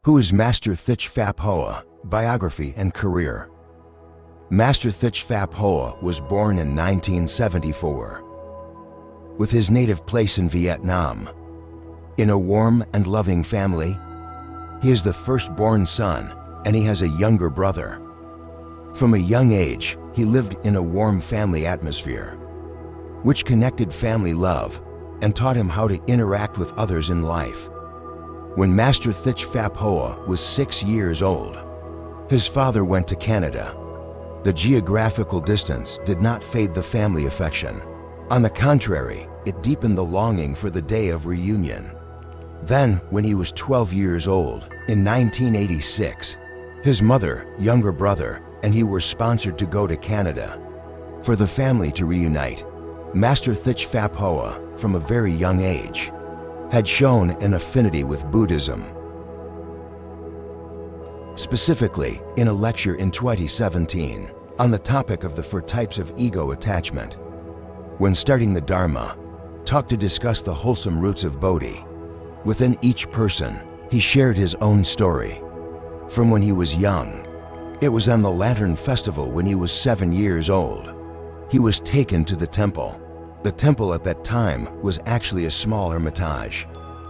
Who is Master Thích Pháp Hòa? Biography and career. Master Thích Pháp Hòa was born in 1974. With his native place in Vietnam, in a warm and loving family, he is the firstborn son and he has a younger brother. From a young age, he lived in a warm family atmosphere, which connected family love and taught him how to interact with others in life. When Master Thích Pháp Hòa was 6 years old, his father went to Canada. The geographical distance did not fade the family affection. On the contrary, it deepened the longing for the day of reunion. Then, when he was 12 years old, in 1986, his mother, younger brother, and he were sponsored to go to Canada for the family to reunite. Master Thích Pháp Hòa, from a very young age, had shown an affinity with Buddhism. Specifically, in a lecture in 2017 on the topic of the 4 types of ego attachment, when starting the Dharma, talked to discuss the wholesome roots of Bodhi. Within each person, he shared his own story. From when he was young, it was on the Lantern Festival when he was 7 years old. He was taken to the temple. The temple at that time was actually a small hermitage.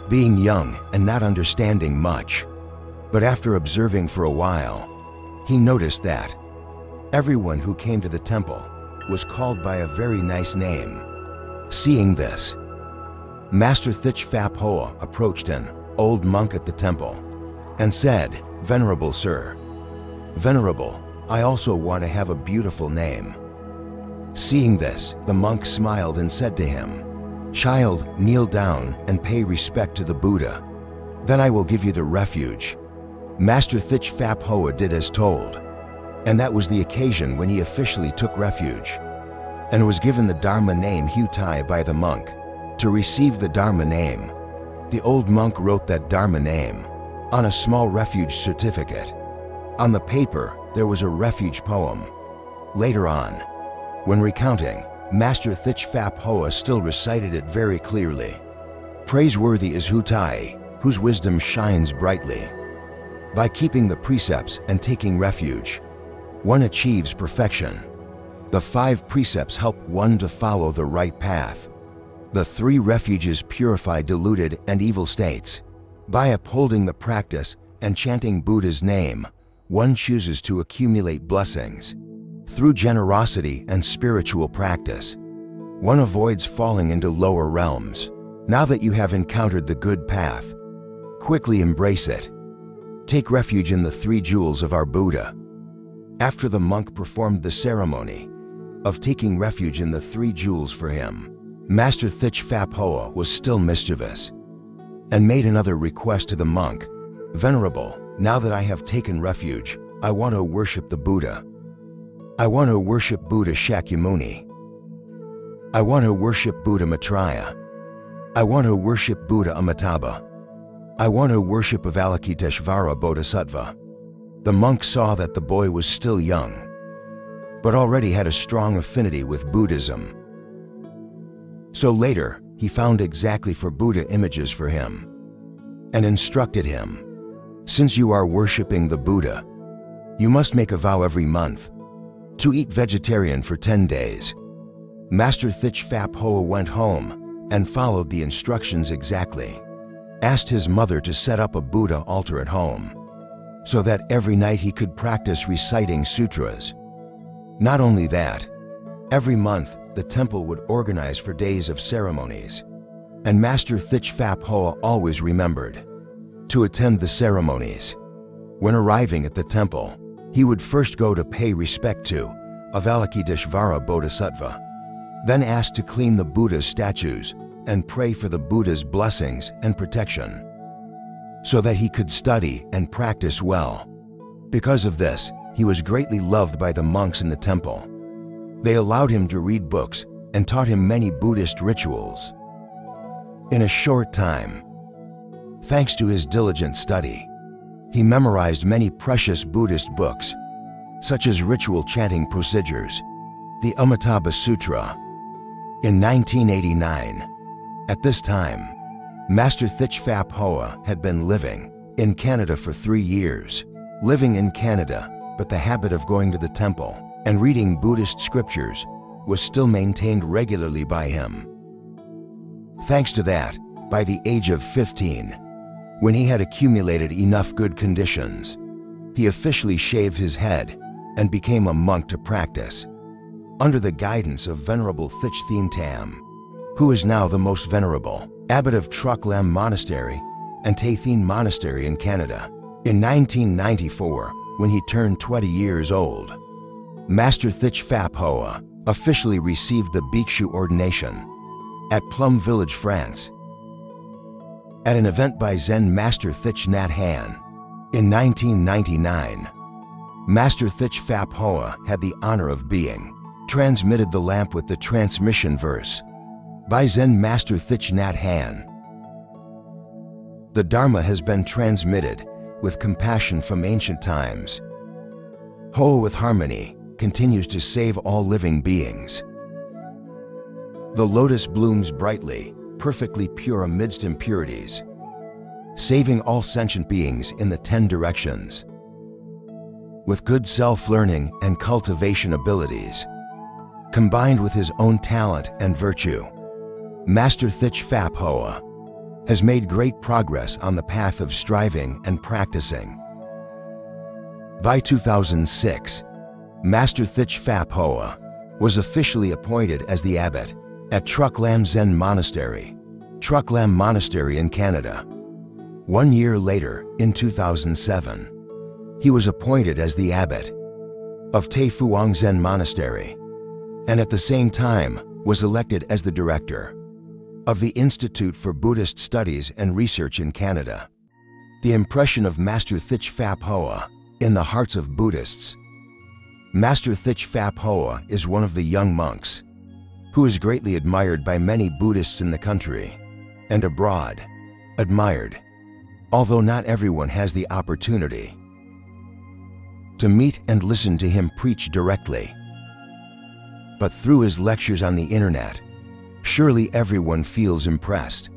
Being young and not understanding much, but after observing for a while, he noticed that everyone who came to the temple was called by a very nice name. Seeing this, Master Thích Pháp Hòa approached an old monk at the temple and said, "Venerable Sir, Venerable, I also want to have a beautiful name." Seeing this, the monk smiled and said to him, "Child, kneel down and pay respect to the Buddha. Then I will give you the refuge." Master Thích Pháp Hòa did as told, and that was the occasion when he officially took refuge and was given the Dharma name Hutai by the monk. To receive the Dharma name, the old monk wrote that Dharma name on a small refuge certificate. On the paper, there was a refuge poem. Later on, when recounting, Master Thích Pháp Hòa still recited it very clearly. Praiseworthy is Hutai, whose wisdom shines brightly. By keeping the precepts and taking refuge, one achieves perfection. The 5 precepts help one to follow the right path. The 3 refuges purify deluded and evil states. By upholding the practice and chanting Buddha's name, one chooses to accumulate blessings. Through generosity and spiritual practice, one avoids falling into lower realms. Now that you have encountered the good path, quickly embrace it. Take refuge in the 3 jewels of our Buddha. After the monk performed the ceremony of taking refuge in the 3 jewels for him, Master Thích Pháp Hòa was still mischievous and made another request to the monk. "Venerable, now that I have taken refuge, I want to worship the Buddha. I want to worship Buddha Shakyamuni. I want to worship Buddha Maitreya. I want to worship Buddha Amitabha. I want to worship Avalokiteshvara Bodhisattva." The monk saw that the boy was still young, but already had a strong affinity with Buddhism. So later, he found exactly for Buddha images for him and instructed him, "Since you are worshiping the Buddha, you must make a vow every month to eat vegetarian for 10 days. Master Thích Pháp Hòa went home and followed the instructions exactly. Asked his mother to set up a Buddha altar at home so that every night he could practice reciting sutras. Not only that, every month the temple would organize for days of ceremonies, and Master Thích Pháp Hòa always remembered to attend the ceremonies. When arriving at the temple, he would first go to pay respect to Avalokiteshvara Bodhisattva, then ask to clean the Buddha's statues and pray for the Buddha's blessings and protection, so that he could study and practice well. Because of this, he was greatly loved by the monks in the temple. They allowed him to read books and taught him many Buddhist rituals. In a short time, thanks to his diligent study, he memorized many precious Buddhist books, such as ritual chanting procedures, the Amitabha Sutra. In 1989, at this time, Master Thích Pháp Hòa had been living in Canada for 3 years, living in Canada, but the habit of going to the temple and reading Buddhist scriptures was still maintained regularly by him. Thanks to that, by the age of 15, when he had accumulated enough good conditions, he officially shaved his head and became a monk to practice, under the guidance of Venerable Thích Thiện Tâm, who is now the most venerable abbot of Trúc Lâm Monastery and Thích Thiện Monastery in Canada. In 1994, when he turned 20 years old, Master Thích Pháp Hòa officially received the Bhikshu ordination at Plum Village, France, at an event by Zen Master Thích Nhat Hanh. In 1999, Master Thích Pháp Hòa had the honor of being transmitted the lamp with the transmission verse by Zen Master Thích Nhat Hanh. The Dharma has been transmitted with compassion from ancient times. Whole with harmony continues to save all living beings. The lotus blooms brightly, perfectly pure amidst impurities, saving all sentient beings in the 10 directions. With good self-learning and cultivation abilities, combined with his own talent and virtue, Master Thích Pháp Hòa has made great progress on the path of striving and practicing. By 2006, Master Thích Pháp Hòa was officially appointed as the abbot at Trúc Lâm Zen Monastery, Trúc Lâm Monastery in Canada. 1 year later, in 2007, he was appointed as the abbot of Tay Phuong Zen Monastery, and at the same time was elected as the director of the Institute for Buddhist Studies and Research in Canada. The impression of Master Thích Pháp Hòa in the hearts of Buddhists. Master Thích Pháp Hòa is one of the young monks who is greatly admired by many Buddhists in the country and abroad. Admired, although not everyone has the opportunity to meet and listen to him preach directly. But through his lectures on the internet, surely everyone feels impressed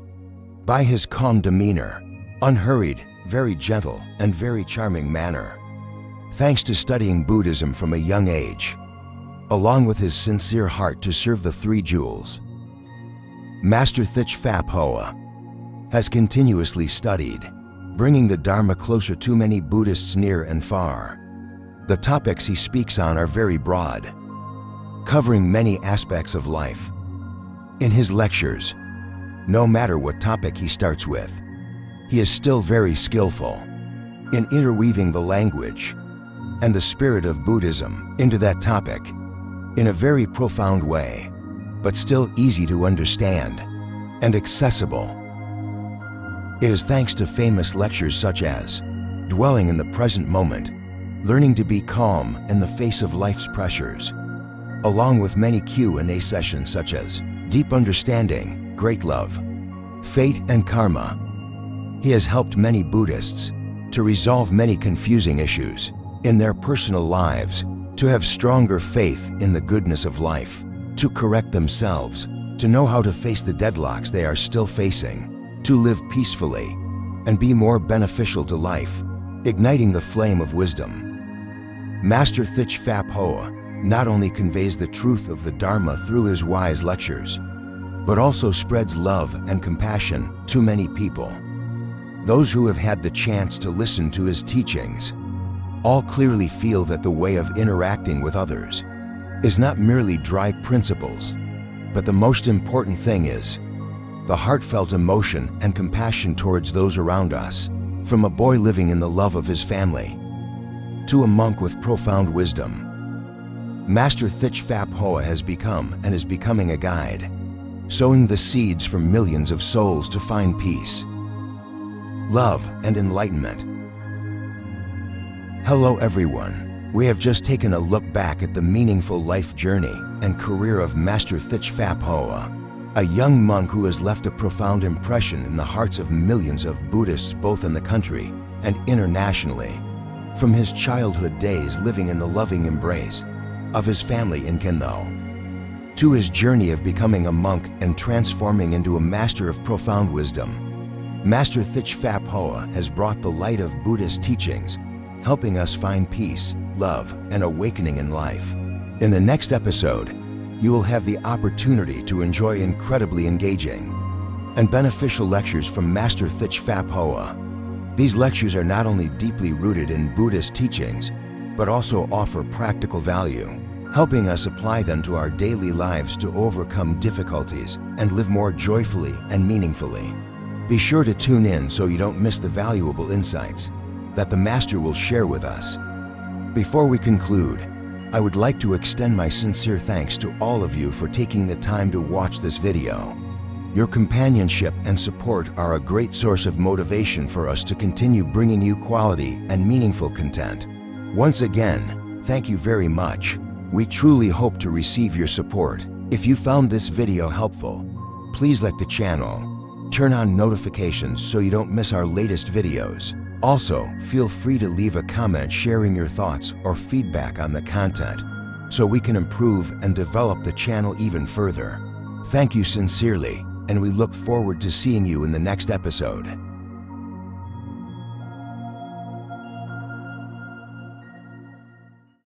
by his calm demeanor, unhurried, very gentle, and very charming manner. Thanks to studying Buddhism from a young age, along with his sincere heart to serve the 3 jewels, Master Thích Pháp Hòa has continuously studied, bringing the Dharma closer to many Buddhists near and far. The topics he speaks on are very broad, covering many aspects of life. In his lectures, no matter what topic he starts with, he is still very skillful in interweaving the language and the spirit of Buddhism into that topic in a very profound way, but still easy to understand and accessible. It is thanks to famous lectures such as Dwelling in the Present Moment, Learning to be Calm in the Face of Life's Pressures, along with many Q&A sessions such as Deep Understanding, Great Love, Fate and Karma. He has helped many Buddhists to resolve many confusing issues in their personal lives, to have stronger faith in the goodness of life, to correct themselves, to know how to face the deadlocks they are still facing, to live peacefully and be more beneficial to life, igniting the flame of wisdom. Master Thích Pháp Hòa not only conveys the truth of the Dharma through his wise lectures, but also spreads love and compassion to many people. Those who have had the chance to listen to his teachings all clearly feel that the way of interacting with others is not merely dry principles, but the most important thing is the heartfelt emotion and compassion towards those around us, from a boy living in the love of his family to a monk with profound wisdom. Master Thích Pháp Hòa has become and is becoming a guide, sowing the seeds for millions of souls to find peace, love, and enlightenment. Hello everyone. We have just taken a look back at the meaningful life journey and career of Master Thích Pháp Hòa, a young monk who has left a profound impression in the hearts of millions of Buddhists both in the country and internationally, from his childhood days living in the loving embrace of his family in Cần Thơ, to his journey of becoming a monk and transforming into a master of profound wisdom. Master Thích Pháp Hòa has brought the light of Buddhist teachings, helping us find peace, love, and awakening in life. In the next episode, you will have the opportunity to enjoy incredibly engaging and beneficial lectures from Master Thích Pháp Hòa. These lectures are not only deeply rooted in Buddhist teachings, but also offer practical value, helping us apply them to our daily lives to overcome difficulties and live more joyfully and meaningfully. Be sure to tune in so you don't miss the valuable insights that the Master will share with us. Before we conclude, I would like to extend my sincere thanks to all of you for taking the time to watch this video. Your companionship and support are a great source of motivation for us to continue bringing you quality and meaningful content. Once again, thank you very much. We truly hope to receive your support. If you found this video helpful, please like the channel, turn on notifications so you don't miss our latest videos. Also, feel free to leave a comment sharing your thoughts or feedback on the content so we can improve and develop the channel even further. Thank you sincerely, and we look forward to seeing you in the next episode.